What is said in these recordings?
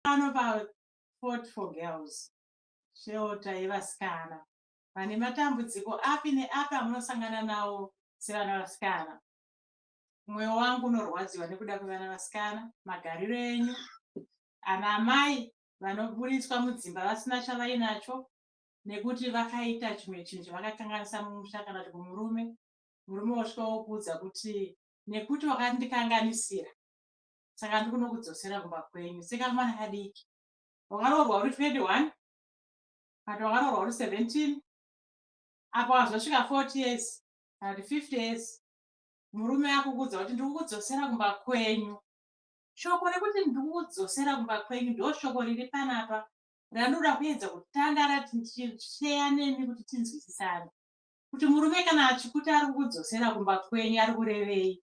pano pa for girls shelter yevasikana vane matambudziko api neapi amunosangana nawo sevana vasikana. Mwoyo wangu unorwadziwa nekuda kwevana vasikana, magariro enyu, ana amai vanoburitswa mudzimba vasina chavainacho nekuti vakaita chimwe chinhu chavakakanganisa mumusha kana kuti kumurume. Murume wasvika wokuudza kuti nekuti wakandikanganisira saka ndikuno kudzosera kumba kwenyu. Saka mwana kadiki wakaroorwa uri 21 kati wakaroorwa uri 17 apa wazosvika 40 years kana kuti 50 years murume akukuudza kuti ndikukudzosera kumba kwenyu. Shoko rekuti ndikukudzosera kumba kwenyu ndo shoko riri panapa ranoda kuedza kutandara tichisheya nemi kuti tinzwisisane kuti murume kana achikuti ari kukudzosera kumba kwenyu ari kurevei,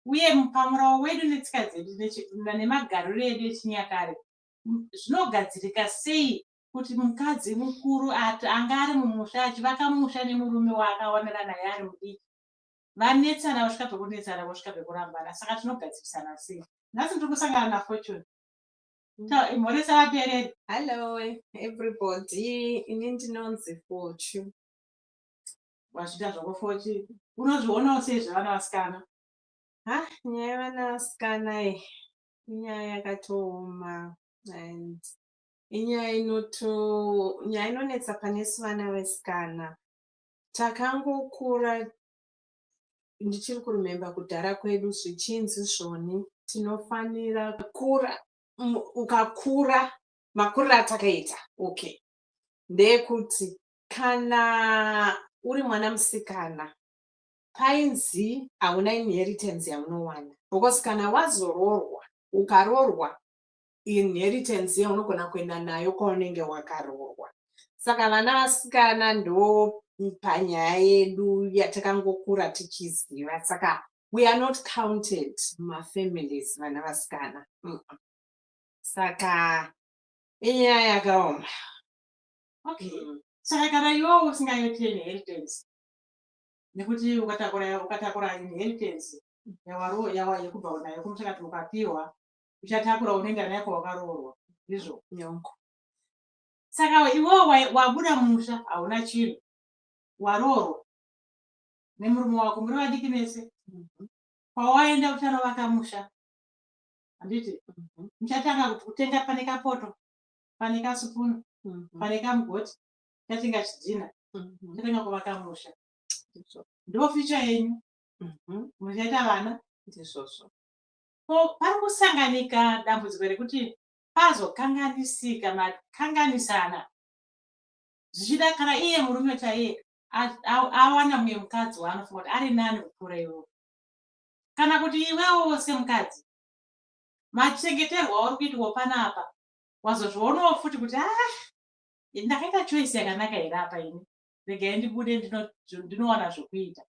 uye pamurawo wedu netsika dzedu nemagariro edu echinyakare zvinogadzirika sei kuti mukadzi mukuru anga ari mumusha achivaka musha nemurume waakaonera naye ari mudiki vanetsana kusvika pekunetsana kusvika pekurambana. Saka tinogadzirisana sei? Nhasi ndiri kusangana naFortune. Mhoresa vateereri. Hello everybody, ini ndinonzi Fortune. Wazvita zvako Fortune, unozvionawo sei zvevana vasikana? Nyaya yevana vasikana inyaya yakatooma and inyaya inonetsa panesu vana vesikana. Takangokura ndichiri kurememba kudhara kwedu zvichinzi zvoni tinofanira kura. Ukakura makuriro atakaita ndeyekuti kana uri mwana musikana painzi hauna inheritance yaunowana, because kana wazoroorwa ukaroorwa inheritance yaunogona kuenda nayo kwaunenge wakaroorwa. Saka vana vasikana ndo panyaya yedu yatakangokura tichiziva. Saka we are not counted mafamilies vana vasikana. Saka inyaya yakaoma. Saka kana iwewo usingayoti inheritance nekuti ukatakura inheritance yekubva nayo kumusakati ukapiwa uchatakura unenge nayo kwawakaroorwa ndizvo nyongo. Saka iwewo wabuda mumusha hauna chinhu, waroorwa nemurume wako muri vadiki nese, kwawaenda kuchanovaka musha handiti muchatanga kutenga pane kapoto, pane kasupunu, pane kamugoti, chatenga chidhina, chatenga kuvaka musha. Ndo ficha yenyu, muchaita vana ndizvozvo. Pari kusanganika dambudziko rekuti pazokanganisika makanganisana zvichida kana iye murume chaiye awana mumwe mukadzi waanofunga kuti ari nani kupfuura iwewo, kana kuti iwewo semukadzi machengeterwa uri kuitwa panapa wazozvionawo futi kuti ndakaita choice yakanaka here apa ini, regai ndibude ndinowana zvokuita.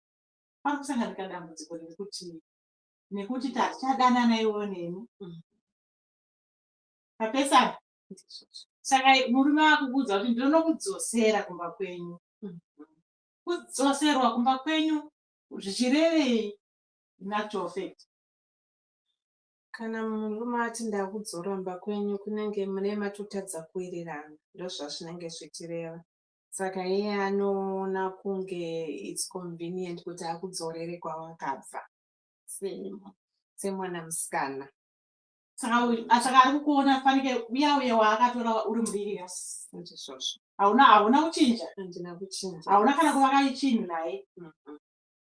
Pari kusanganika dambudziko rekuti nekuti tatichadanana iwewo nemi papesana. Saka murume akukuudza kuti ndinokudzosera kumba kwenyu. Kudzoserwa kumba kwenyu zvichirevei in actual fact? Kana murume ati ndakudzora kumba kwenyu kunenge mune matotadza kuwirirana, ndozvazvinenge zvichireva. Saka iye anoona kunge it's convenient kuti akudzorere kwawakabva semwana musikana. Saka ari kukuona fanike uya waakatora uri mudiki. Ndizvozvo. Hauna kuchinja? Handina kuchinja. Hauna kana kuvaka chinhu naye?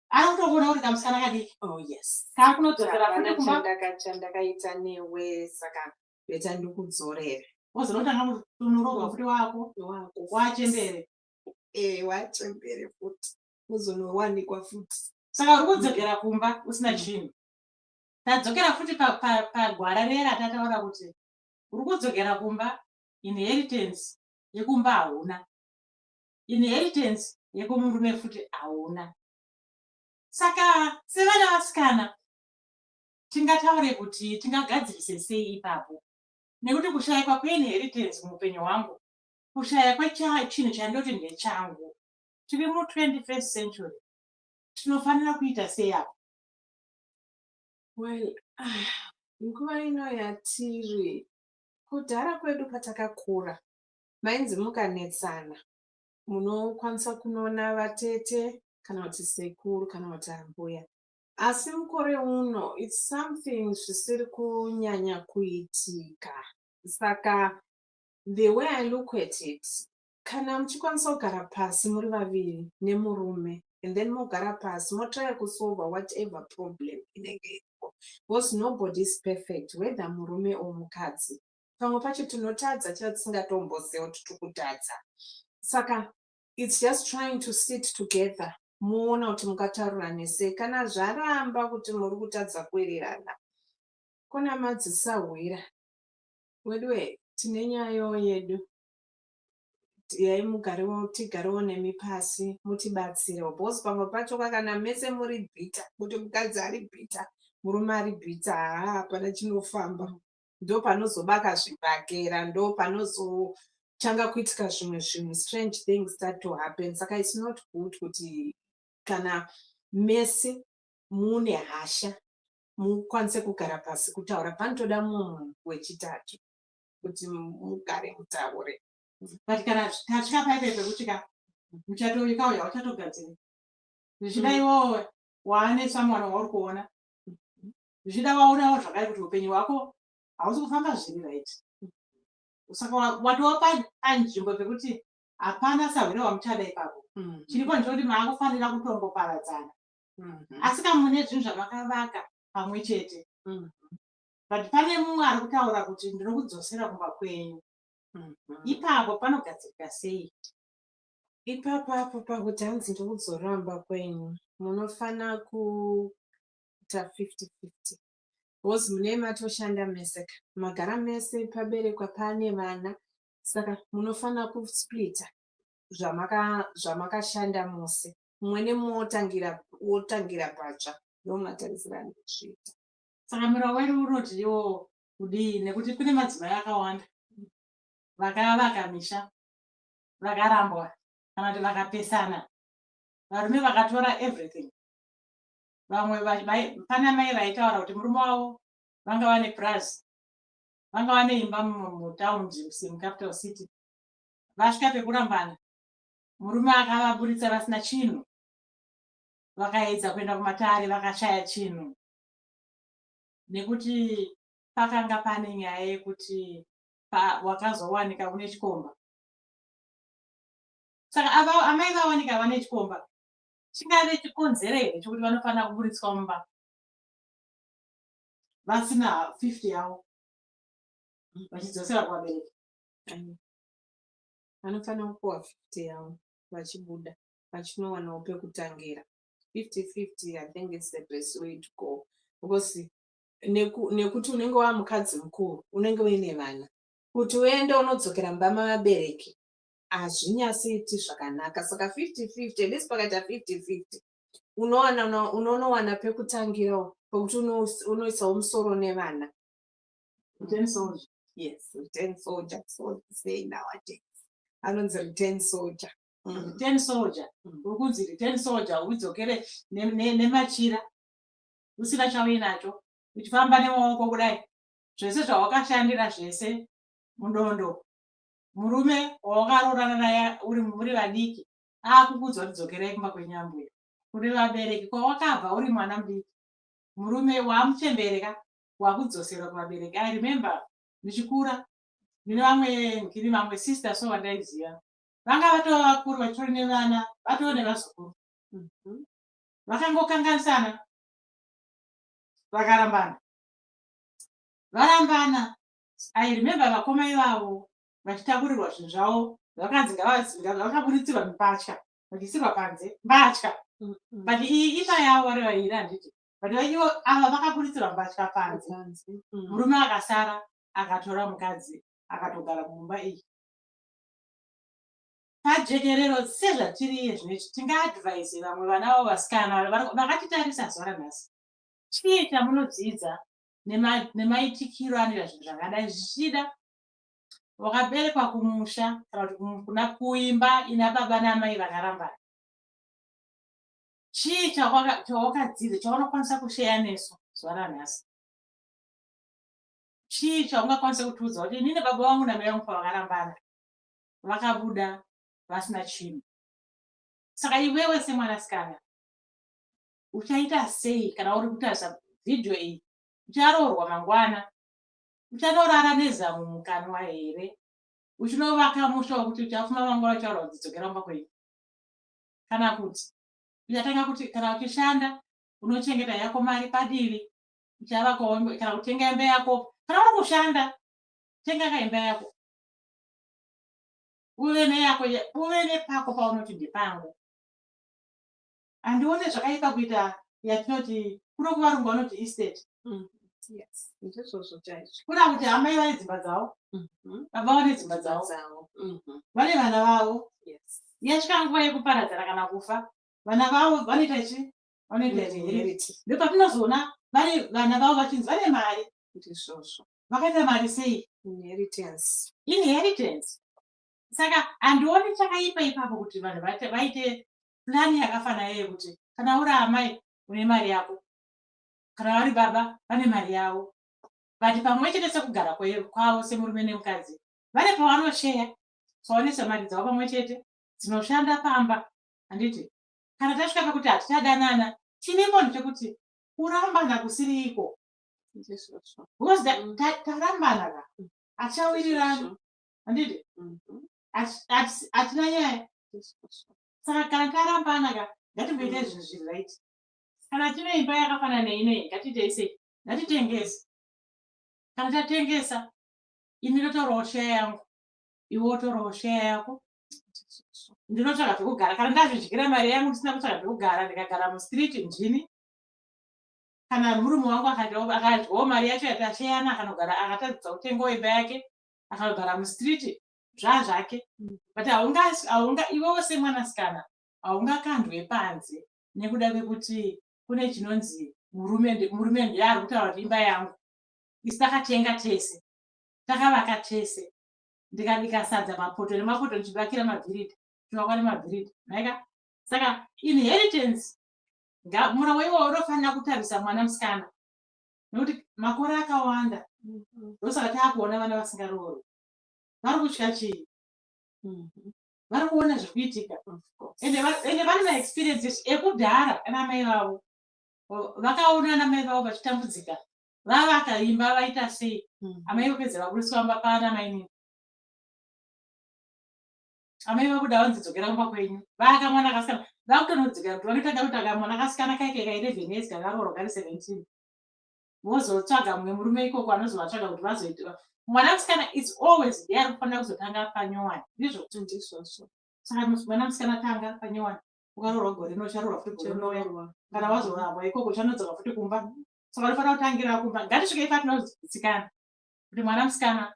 Ari kutokuona uri kamusikana kadiki? Oh yes. Kari kunodzokera futi kumba chandakaita newe, saka beta ndikudzorere. Wozonotanga unorogwa futi wako wachembere. Wachembere futi uzonowanikwa futi. Saka uri kudzokera kumba usina chinhu. Tadzokera futi pagwara ratataura kuti uri kudzokera kumba, inheritance yekumba hauna, inheritance yekumurume futi hauna. Saka sevana vasikana tingataure kuti tingagadzirise sei ipapo, nekuti kushayikwa kweinheritance muupenyu hwangu, kushaya kwechinhu chandoti ndechangu, tiri mu21st century, tinofanira kuita sei apo? Well, nguva ino yatiri kudhara kwedu patakakura mainzi mukanetsana munokwanisa kunoona vatete kana kuti sekuru kana kuti ambuya. Asi mukore uno it's something zvisiri kunyanya kuitika. Saka the way I look at it, kana muchikwanisa kugara pasi muri vaviri nemurume and then mogara pasi motry kusolva whatever problem inenge iripo, because nobody is perfect, whether murume or mukadzi. Pamwe pacho tinotadza chero tisingatomboziva kuti tiri kutadza. Saka it's just trying to sit together, muona kuti mungataurane sei. Kana zvaramba kuti muri kutadza kuwirirana, kuna madzisahwira wedwe tine nyayo yedu, yai mugarewo tigarewo nemi pasi mutibatsirewo, because pamwe pacho kana mese muri bhita, kuti mukadzi ari bhita murume ari bhita, hapana chinofamba. Ndo panozobaka zvibhakera, ndo panozochanga kuitika zvimwe strange things start to happen. Saka it's not good kuti kana mese mune hasha mukwanise kugara pasi kutaura. Panotoda munhu wechitatu kuti mugare mutaure. But kana tasvika paipe pekuti muchatovika uchatogadzira zvichida iwowe waanetswa mwana wauri kuona, zvichida waonawo zvakare kuti upenyu hwako hausi kufamba zviri right. Saka watova panzvimbo pekuti hapana sahwira wamuchada ipapo. Chiripo ndechoti maakufanira kutongoparadzana, asi kamune zvinhu zvamakavaka pamwe chete. But pane mumwe ari kutaura kuti ndiri kudzosera kumba kwenyu. Ipapo panogadzirika sei? Ipapo pakuti hanzi ndiri kudzoramba kwenyu, munofana kuita 50-50. Because mune matoshanda mese, magara mese paberekwa pane vana, saka munofana kusplita zvamakashanda mose. Mumwe nemumwe wotangira patsva, ndomatarisirana kusvita. Saka murau wedu unoti iwo kudii, nekuti kune madzimai akawanda vakavaka misha vakarambwa kana kuti vakapesana, varume vakatora everything. Vamwe pana mai vaitaura kuti murume wavo vanga vane prazi, vanga vane imba mutaundi mucapital city, vasvika pekurambana murume akavaburitsa vasina chinhu, vakaedza kuenda kumatare vakashaya chinhu, nekuti pakanga pane nyaya yekuti wakazowanika une chikomba. Saka amai vawanika vane chikomba, chingave chikonzero here chokuti vanofanira kuburitswa mumba vasina 50 yavo vachidzosera kuvabereki? Vanofanira kupiwa 50 yavo vachibuda, vachinowanawo pekutangira. 50-50, I think it's the best way to go. Because nekuti unenge wamukadzi mukuru, unenge uine vana, kuti uende unodzokera mumba mavabereki hazvinyatsoiti zvakanaka. Saka 50-50, at least pakaita 50-50 unowana pekutangirawo, pekuti unoisawo musoro nevana. Return soldier. Yes, return soldier, so say nowadays. Anonzi return soldier. Return soldier. Ukunzi return soldier udzokere nemachira usina chauinacho, uchifamba nemaoko kudai, zvese zvawakashandira zvese mudondo. Murume wawakarorana naye muri vadiki akukudzwa kuti dzokerai kumba kwenyambuya, kuri vabereki kwawakabva uri mwana mudiki. Murume wamuchembereka wakudzosera kuvabereki. I remember ndichikura ndine vamwe sisters vandaiziva, vanga vatova vakuru vachitori nevana, vatoo nevazukuru, vakangokanganisana vakarambana. I remember vakoma ivavo vachitakurirwa zvinhu zvavo, vakanzi vakaburitsirwa mipatya vachiisirwa panze mbatya. But imba yavo vari vairi handiti, but ivo ava vakaburitsirwa mbatya panze. Murume akasara akatora mukadzi akatogara mumba iyi. Pajekerero sezvatiriye zvinoiti tingaadvhaise vamwe vana vavo vasikana vakatitarisa zuva ranhasi, chii chamunodzidza nemaitikiro anoita zvinhu zvakadai, zvichida wakaberekwa kumusha kana kuti kuna kuimba ina baba namai vakarambana. Chii chawakadzidza chaunokwanisa kusheya nesu zuva ranhasi? chii chaungakwanisa kutiudza kuti inini baba vangu namai vangu pavakarambana vakabuda vasina chinhu. Saka iwewe semwanasikana uchaita sei kana uri kutarisa vhidhiyo iyi? Ucharoorwa mangwana? Uchanorara nezamu mukanwa here? Uchinovaka musha wokuti uchafuma mangwana uchaura kudzidzokera kumba kwenyu? Kana kuti uchatanga kuti kana uchishanda unochengeta yako mari padivi, uchavakawo kana kutenga imba yako. Kana uri kushanda tenga kaimba yako, uve neyako, uve nepako paunoti ndipangu. Handione zvakaipa kuita yatinoti kuno kuvarungu vanoti estate. Yes, ndizvozvo chaizvo. Kuna kuti amai vane dzimba dzavo, baba vane dzimba dzavo, vane vana vavo. Yes. Yasvika nguva yekuparadzana kana kufa, vana vavo vanoita chi? Vanoita inheritance. Ndopatinozoona vana vavo vachinzi vane mari. Ndizvozvo. Vakaita mari sei? Inheritance. Saka handioni chakaipa ipapo kuti vanhu vaite plani yakafanana yekuti kana uri amai une mari yako, kana vari baba vane mari yavo, vati pamwe chete sekugara kwavo semurume nemukadzi vane pavanosheya pavanesa mari dzavo pamwe chete dzinoshanda pamba. Handiti kana tasvika pakuti hatichadanana chine mboni chekuti kurambana kusiriko, because tarambana ka hatichawirirani. Handiti hatina nyaya. Saka kana tarambana ka ngatimboita zvinhu zviri right. Kana tine imba yakafanana neinoyi ngatiitei sei? Ngatitengese. Kana tatengesa ini ndotorawo sheya yangu, iwe wotorawo sheya yako. Ndinotsvaga pekugara. Kana ndazvidyira mari yangu ndisina kutsvaga pekugara, ndikagara mustriti njini, kana murume wangu akadyawo mari yacho yatasheyana akanogara akatadzidza kutengawo imba yake akanogara mustriti zvazvake. But iwewo semwanasikana haungakandwe panze nekuda kwekuti kune chinonzi murume ndiye ari kutaura kuti imba yangu. Isi takatenga tese, takavaka tese, ndikabika sadza mapoto nemapoto ndichivakira mabhiridha, tivakwa nemabhiridha maika. Saka inheritance mura waiwo unofanira kutarisa mwana musikana nekuti makore akawanda ndosaka taakuona vana vasingaroorwi. Vari kutya chii? Vari kuona zviri kuitika, ende vane maexperiences ekudhara ana mai vavo vakaona ana mai vavo vachitambudzika, vavaka imba vaita sei, amai vopedza vaburiswa mba paana mai nini, amai vabuda vanzidzokera kumba kwenyu, vaka mwana akasikana vakutonodzika kuti vanotanga kutanga mwana akasikana kaike ka 11 years kakaroorwa kari 17, vozotsvaga mumwe murume ikoko anozovatsvaga kuti vazoita mwana musikana. It's always there kufanira kuzotanga panyowani, ndizvo. Saka mwana musikana tanga panyowani, ukaroorwa gore rino ucharoorwa futi gore rinouya, kana wazorambwa ikoko uchanodzoka futi kumba. Saka unofanira kutangira kumba. Ngatisvikei patinozidzikana kuti mwana musikana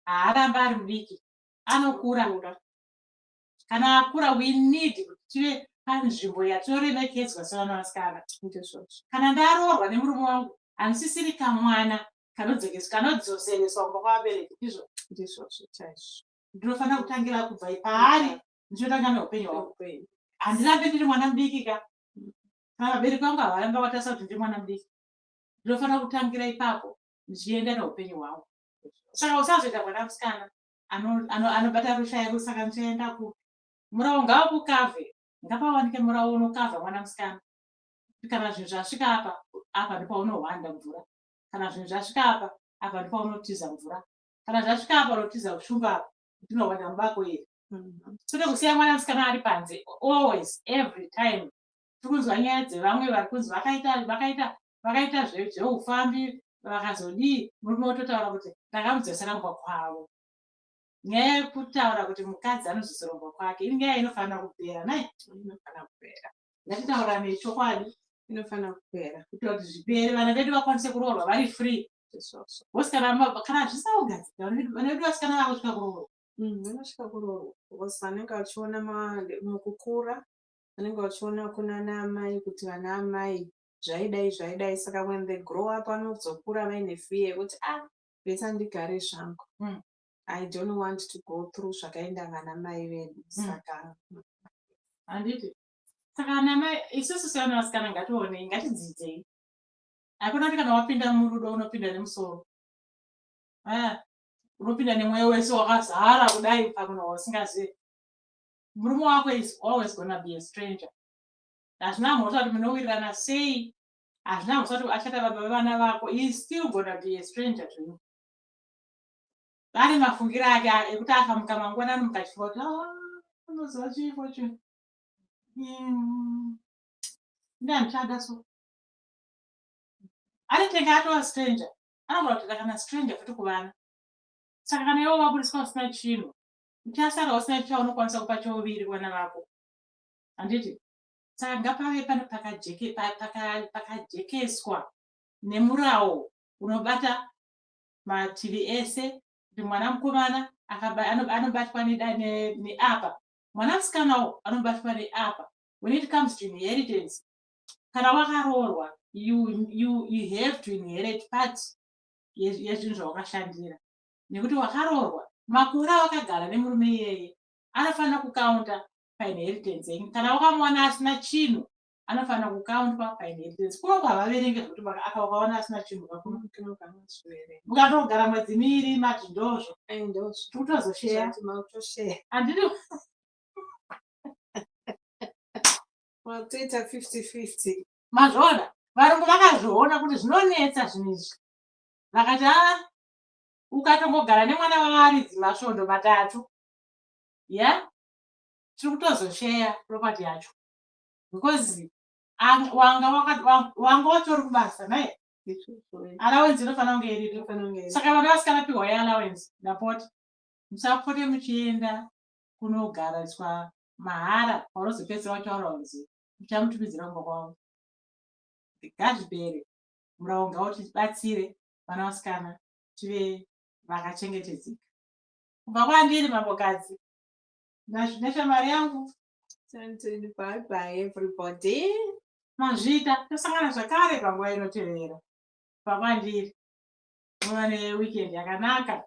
haaramba ari mudiki, anokura. Kana akura we need kuti tive panzvimbo yatinoremekedzwa sevana vasikana. Kana ndaroorwa nemurume wangu hanisisiri kamwana kanodzosereswa kumba kwavabereki, ndizvo chaizvo. Ndinofanira kutangira kubva paari ndichotanga neupenyu hwangu. Handirambe ndiri mwana mudiki ka, kana vabereki vangu havaramba vatarisa kuti ndiri mwana mudiki. Ndinofanira kutangira ipapo ndichienda neupenyu hwangu. Saka usazoita mwana musikana anobata rushairo. Saka ndichaenda kupi? Murawo ngavakukavhe, ngapawanike murawo unokavha mwana musikana. Kana zvinhu zvasvika apa ndopaunohwanda mvura. Kana zvinhu zvasvika apa ndopaunotiza mvura. Kana zvasvika apa unotiza ushumba ndinohwanda mubako iri. Tode kusiya mwana musikana ari panze always every time. Tikunzwa nyaya dzevamwe vari kunzi vakaita zveufambi vakazodii, murume ototaura kuti ndakamudzosera kumba kwavo. Nyaya yekutaura kuti mukadzi anodzosera kumba kwake inyaya inofanira kupera. Inofanira kupera. Ngatitauranei chokwadi, inofanira kupera kuitira kuti zvipere, vana vedu vakwanise kuroorwa vari free. Kana zvisaugadzika vana vedu vasikana vakusvika kuroorwa. Vanosvika kuroorwa because vanenge vachiona mukukura, vanenge vachiona kuna amai kuti vana amai zvaidai. Saka when they grow up vanozokura vaine fear yekuti besa ndigare zvangu. I don't want to go through zvakaenda vana mai vedu. Saka handiti. Saka ana mai isusu sevana vasikana ngatidzidze. Hakuna kuti kana wapinda murudo unopinda nemusoro. unopinda nemweya wese wakazara kudai pamunhu usingazivi. Murume wako is always gonna be a stranger. Hazvina mhosva kuti munowirirana sei, hazvina mhosva kuti achata baba vevana vako, he is still gonna be a stranger to you. Ane mafungiro ake ekuti akamuka mangwanani mukachifunga kuti unoziva chifo chinhu ndiandichada so anetenge atova stranger, anogona kutoita kana stranger futi kuvana. Saka kana iwo vabudiswa usina chinhu, uchasara usina chaunokwanisa kupa chouviri kuvana vako, handiti? Saka ngapave pano pakajekeswa nemurawo unobata mativi ese, kuti mwana mukomana anobatwa neapa, mwana musikanawo anobatwa neapa. When it comes to inheritance, kana wakaroorwa, you have to inherit part yezvinhu zvawakashandira. Nekuti wakaroorwa, makore awakagara nemurume iyeye anofanira kukaunta painheritance yenyu. Kana wakamuwana asina chinhu, anofanira kukaunta painheritance. Kunonga havaverenge zvokuti akaona asina chinhu mukatogara mwedzi miviri mati ndozvo tikutozosheya handiti watoita 50-50. mazvoona. Varungu vakazviona kuti zvinonetsa zvinhu izvi, vakati ukatongogara nemwana wavaridzi masvondo matatu, tiri kutozosheya property yacho, because wanga watori kubasa naye. Allowance inofanira kunge iripo. Saka vana vasikanapiwa yeallowance, ndapota musapote muchienda kunogariswa mahara paunozopedzisira kutaura kunzi muchamutumidzira kumba kwavo. Ngazvipere, murau ngautibatsire vana vasikana tive vakachengetedzeka. Kubva kwandiri mambokadzi, neshamwari yangu, Bye bye everybody. mazvita tosangana zvakare panguva inotevera. Kubva kwandiri, muva neweekend yakanaka.